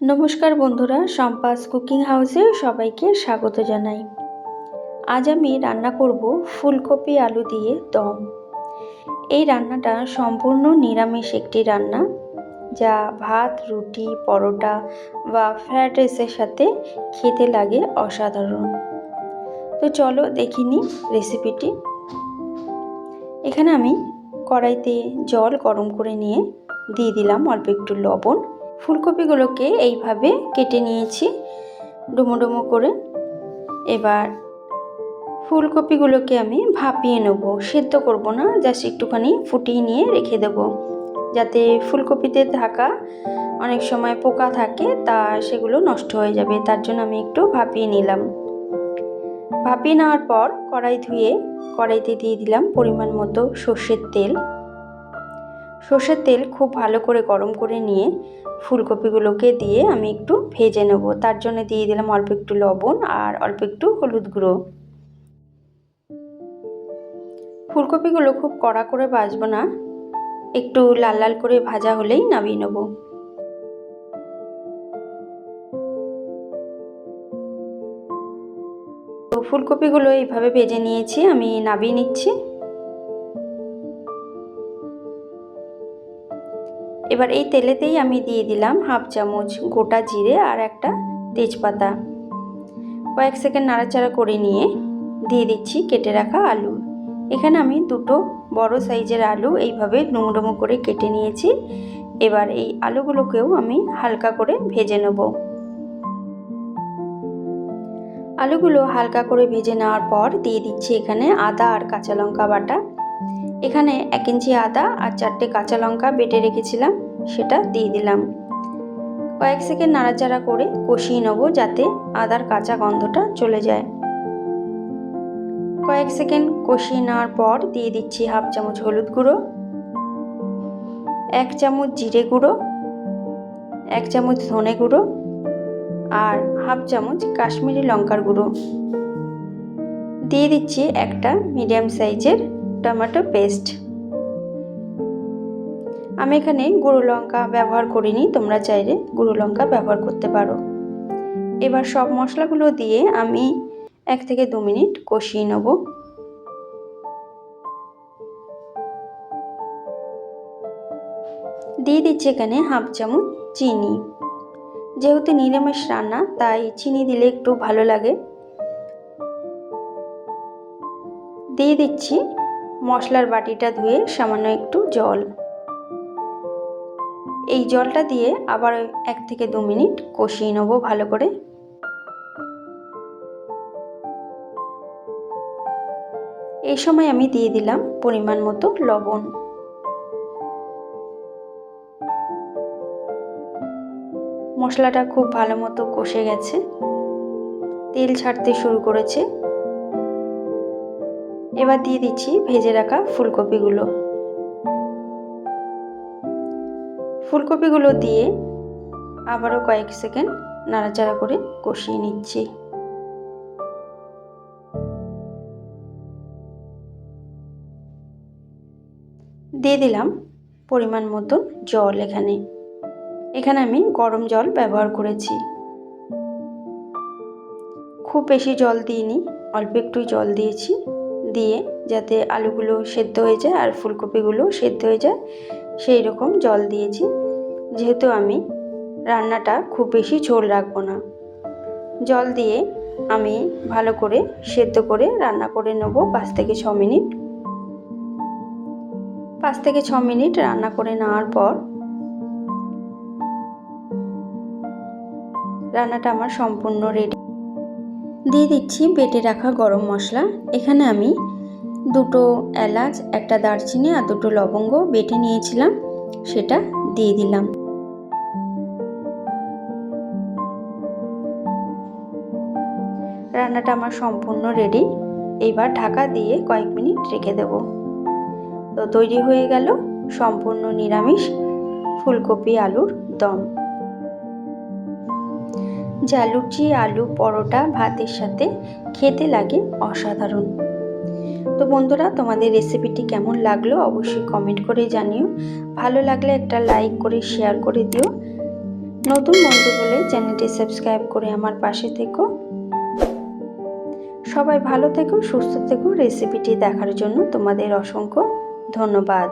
নমস্কার বন্ধুরা, সম্পাস কুকিং হাউসে সবাইকে স্বাগত জানাই। আজ আমি রান্না করব ফুলকপি আলু দিয়ে দম। এই রান্নাটা সম্পূর্ণ নিরামিষ একটি রান্না, যা ভাত, রুটি, পরোটা বা ফ্রাইড রাইসের সাথে খেতে লাগে অসাধারণ। তো চলো দেখিনি রেসিপিটি। এখানে আমি কড়াইতে জল গরম করে নিয়ে দিয়ে দিলাম অল্প একটু লবণ। ফুলকপিগুলোকে এইভাবে কেটে নিয়েছি ডুমো ডুমো করে। এবার ফুলকপিগুলোকে আমি ভাপিয়ে নেব, সেদ্ধ করব না, জাস্ট একটুখানি ফুটিয়ে নিয়ে রেখে দেব, যাতে ফুলকপিতে থাকা অনেক সময় পোকা থাকে, তা সেগুলো নষ্ট হয়ে যাবে। তার জন্য আমি একটু ভাপিয়ে নিলাম। ভাপিয়ে নেওয়ার পর কড়াই ধুয়ে কড়াইতে দিয়ে দিলাম পরিমাণ মতো সর্ষের তেল। সর্ষের তেল খুব ভালো করে গরম করে নিয়ে ফুলকপিগুলোকে দিয়ে আমি একটু ভেজে নেব। তার জন্য দিয়ে দিলাম অল্প একটু লবণ আর অল্প একটু হলুদ গুঁড়ো। ফুলকপিগুলো খুব কড়া করে ভাজবো না, একটু লাল লাল করে ভাজা হলেই নামিয়ে নেব। তো ফুলকপিগুলো এইভাবে ভেজে নিয়েছি, আমি নামিয়ে নিচ্ছি। এবার এই তেলেতেই আমি দিয়ে দিলাম হাফ চামচ গোটা জিরে আর একটা তেজপাতা। কয়েক সেকেন্ড নাড়াচাড়া করে নিয়ে দিয়ে দিচ্ছি কেটে রাখা আলু। এখানে আমি দুটো বড় সাইজের আলু এইভাবে ডুমো ডুমো করে কেটে নিয়েছি। এবার এই আলুগুলোকেও আমি হালকা করে ভেজে নেব। আলুগুলো হালকা করে ভেজে নেওয়ার পর দিয়ে দিচ্ছি এখানে আদা আর কাঁচা লঙ্কা বাটা। এখানে 1 ইঞ্চি আদা আর 4টে কাঁচা লঙ্কা বেটে রেখেছিলাম, সেটা দিয়ে দিলাম। কয়েক সেকেন্ড নাড়াচাড়া করে কষিয়ে নেব, যাতে আদার কাঁচা গন্ধটা চলে যায়। কয়েক সেকেন্ড কষিয়ে নেওয়ার পর দিয়ে দিচ্ছি হাফ চামচ হলুদ গুঁড়ো, 1 চামচ জিরে গুঁড়ো, 1 চামচ ধনে গুঁড়ো আর হাফ চামচ কাশ্মীরি লঙ্কার গুঁড়ো। দিয়ে দিচ্ছি একটা মিডিয়াম সাইজের টমেটো পেস্ট। আমি এখানে গুঁড়ো লঙ্কা ব্যবহার করিনি, তোমরা চাইলে গুঁড়ো লঙ্কা ব্যবহার করতে পারো। এবার সব মশলাগুলো দিয়ে আমি 1 থেকে 2 মিনিট কষিয়ে নেব। দিয়ে দিচ্ছি এখানে হাফ চামচ চিনি। যেহেতু নিরামিষ রান্না, তাই চিনি দিলে একটু ভালো লাগে। দিয়ে দিচ্ছি মশলার বাটিটা ধুয়ে সামান্য একটু জল। এই জলটা দিয়ে আবার 1 থেকে 2 মিনিট কষিয়ে নেব ভালো করে। এই সময় আমি দিয়ে দিলাম পরিমাণ মতো লবণ। মশলাটা খুব ভালো মতো কষে গেছে, তেল ছাড়তে শুরু করেছে। এবার দিয়ে দিচ্ছি ভেজে রাখা ফুলকপিগুলো। ফুলকপিগুলো দিয়ে আবারও কয়েক সেকেন্ড নাড়াচাড়া করে কষিয়ে নিচ্ছি। দিয়ে দিলাম পরিমাণ মতো জল। এখানে আমি গরম জল ব্যবহার করেছি, খুব বেশি জল দিইনি, অল্প একটু জল দিয়েছি। দিয়ে যাতে আলুগুলো সেদ্ধ হয়ে যায় আর ফুলকপিগুলো সেদ্ধ হয়ে যায়, সেই রকম জল দিয়েছি। যেহেতু আমি রান্নাটা খুব বেশি ঝোল রাখবো না, জল দিয়ে আমি ভালো করে সেদ্ধ করে রান্না করে নেব 5 থেকে 6 মিনিট। 5 থেকে 6 মিনিট রান্না করে নেওয়ার পর রান্নাটা আমার সম্পূর্ণ রেডি। দিয়ে দিচ্ছি বেটে রাখা গরম মশলা। এখানে আমি 2টো এলাচ, 1টা দারচিনি আর 2টো লবঙ্গ বেটে নিয়েছিলাম, সেটা দিয়ে দিলাম। রান্নাটা আমার সম্পূর্ণ রেডি। এইবার ঢাকা দিয়ে কয়েক মিনিট রেখে দেব। তো তৈরি হয়ে গেল সম্পূর্ণ নিরামিষ ফুলকপি আলুর দম, যা লুচি, আলু, পরোটা, ভাতের সাথে খেতে লাগে অসাধারণ। তো বন্ধুরা, তোমাদের রেসিপিটি কেমন লাগলো অবশ্যই কমেন্ট করে জানিও। ভালো লাগলে একটা লাইক করে শেয়ার করে দিও। নতুন বন্ধু হলে চ্যানেলটি সাবস্ক্রাইব করে আমার পাশে থেকো। সবাই ভালো থেকো, সুস্থ থেকো। রেসিপিটি দেখার জন্য তোমাদের অসংখ্য ধন্যবাদ।